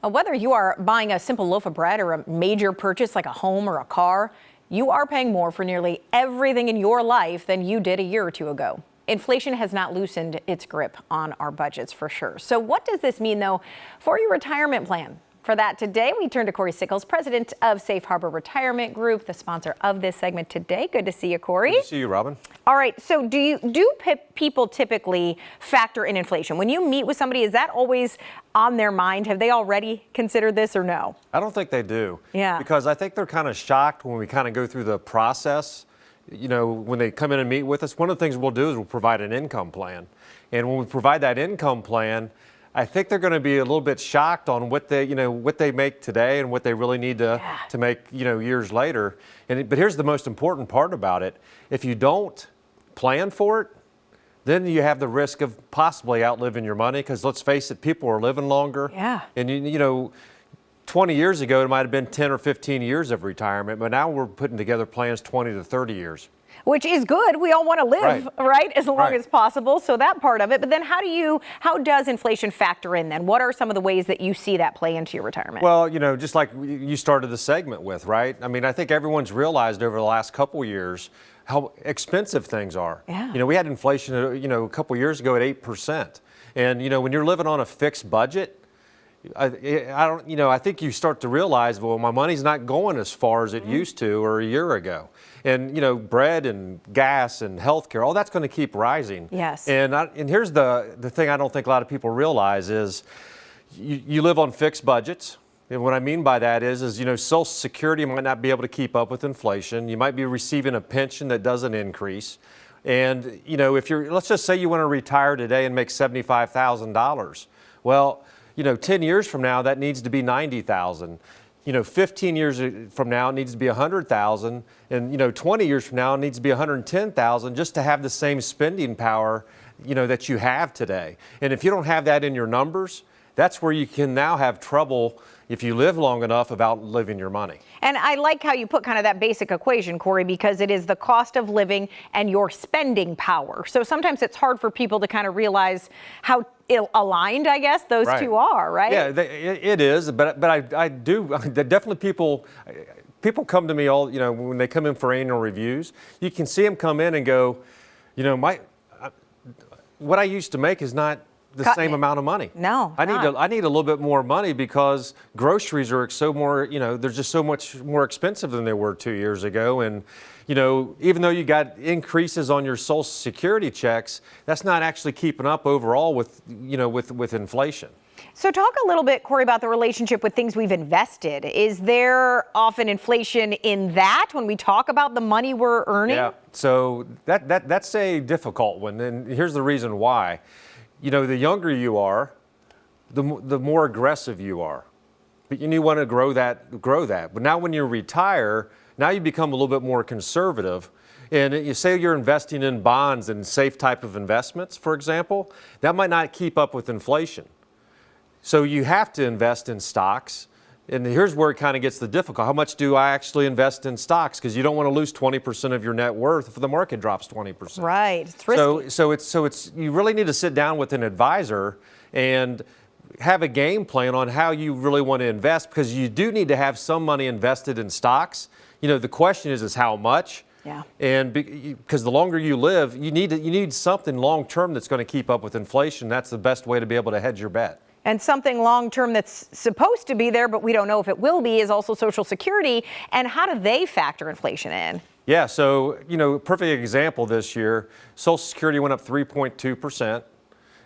Whether you are buying a simple loaf of bread or a major purchase like a home or a car, you are paying more for nearly everything in your life than you did a year or two ago. Inflation has not loosened its grip on our budgets for sure. So what does this mean, though, for your retirement plan? For that today, we turn to Cory Sickles, president of Safe Harbor Retirement Group, the sponsor of this segment today. Good to see you, Cory. Good to see you, Robin. All right. So do people typically factor in inflation? When you meet with somebody, is that always on their mind? Have they already considered this or no? I don't think they do. Yeah. Because I think they're kind of shocked when we kind of go through the process. You know, when they come in and meet with us, one of the things we'll do is we'll provide an income plan. And when we provide that income plan, I think they're going to be a little bit shocked on what they make today and what they really need to make, years later. But here's the most important part about it. If you don't plan for it, then you have the risk of possibly outliving your money, because let's face it, people are living longer. Yeah. And 20 years ago, it might have been 10 or 15 years of retirement, but now we're putting together plans 20 to 30 years. Which is good. We all want to live, right? As long as possible. So that part of it. But then how does inflation factor in then? What are some of the ways that you see that play into your retirement? Well, just like you started the segment with, right? I mean, I think everyone's realized over the last couple of years how expensive things are. Yeah. We had inflation, a couple of years ago at 8%. And, when you're living on a fixed budget, I think you start to realize, well, my money's not going as far as it used to or a year ago. And, bread and gas and healthcare, all that's going to keep rising. Yes. And here's the thing I don't think a lot of people realize is you live on fixed budgets. And what I mean by that is Social Security might not be able to keep up with inflation. You might be receiving a pension that doesn't increase. And, let's just say you want to retire today and make $75,000. Well, 10 years from now, that needs to be $90,000. 15 years from now, it needs to be $100,000. And, 20 years from now, it needs to be $110,000 just to have the same spending power, that you have today. And if you don't have that in your numbers, that's where you can now have trouble if you live long enough of outliving your money. And I like how you put kind of that basic equation, Cory, because it is the cost of living and your spending power. So sometimes it's hard for people to kind of realize how aligned, I guess, those two are, right? Yeah, it is. But I do definitely people come to me all, when they come in for annual reviews, you can see them come in and go, what I used to make is not the same amount of money. No, I need a little bit more money because groceries are they're just so much more expensive than they were 2 years ago. And, even though you got increases on your Social Security checks, that's not actually keeping up overall with inflation. So talk a little bit, Cory, about the relationship with things we've invested. Is there often inflation in that when we talk about the money we're earning? Yeah, so that's a difficult one. And here's the reason why. The younger you are, the more aggressive you are. But you want to grow that. But now when you retire, now you become a little bit more conservative. And you say you're investing in bonds and safe type of investments, for example, that might not keep up with inflation. So you have to invest in stocks. And here's where it kind of gets the difficult. How much do I actually invest in stocks? Because you don't want to lose 20% of your net worth if the market drops 20%. Right. It's risky. So you really need to sit down with an advisor and have a game plan on how you really want to invest, because you do need to have some money invested in stocks. The question is how much? Yeah. And because the longer you live, you need something long term that's going to keep up with inflation. That's the best way to be able to hedge your bet. And something long-term that's supposed to be there, but we don't know if it will be, is also Social Security. And how do they factor inflation in? Yeah, so, perfect example this year, Social Security went up 3.2%,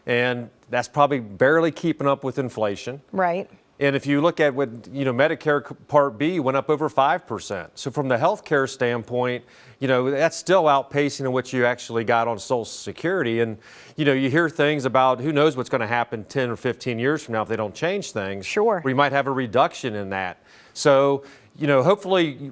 and that's probably barely keeping up with inflation. Right. And if you look at what, Medicare Part B went up over 5%. So from the healthcare standpoint, that's still outpacing what you actually got on Social Security. And, you hear things about who knows what's going to happen 10 or 15 years from now if they don't change things. Sure. We might have a reduction in that. So, hopefully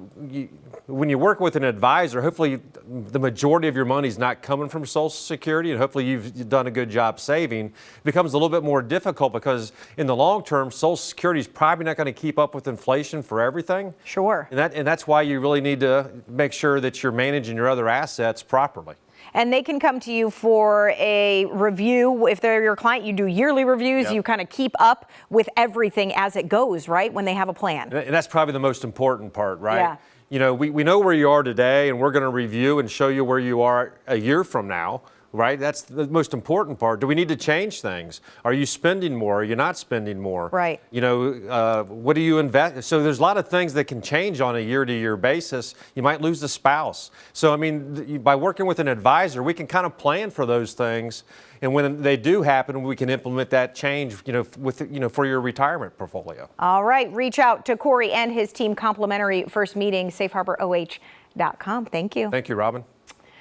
when you work with an advisor, hopefully the majority of your money is not coming from Social Security, and hopefully you've done a good job saving. It becomes a little bit more difficult because in the long term, Social Security is probably not going to keep up with inflation for everything. Sure. And that's why you really need to make sure that you're managing your other assets properly. and they can come to you for a review. If they're your client, you do yearly reviews. You kind of keep up with everything as it goes, right, when they have a plan. And that's probably the most important part, right? Yeah. You know, we know where you are today, and we're going to review and show you where you are a year from now, right? That's the most important part. Do we need to change things? Are you spending more? Are you not spending more? Right. You know, what do you invest? So there's a lot of things that can change on a year-to-year basis. You might lose a spouse. So, I mean, by working with an advisor, we can kind of plan for those things. And when they do happen, we can implement that change, you know, with, you know, for your retirement portfolio. All right. Reach out to Cory and his team. Complimentary first meeting, safeharboroh.com. Thank you. Thank you, Robin.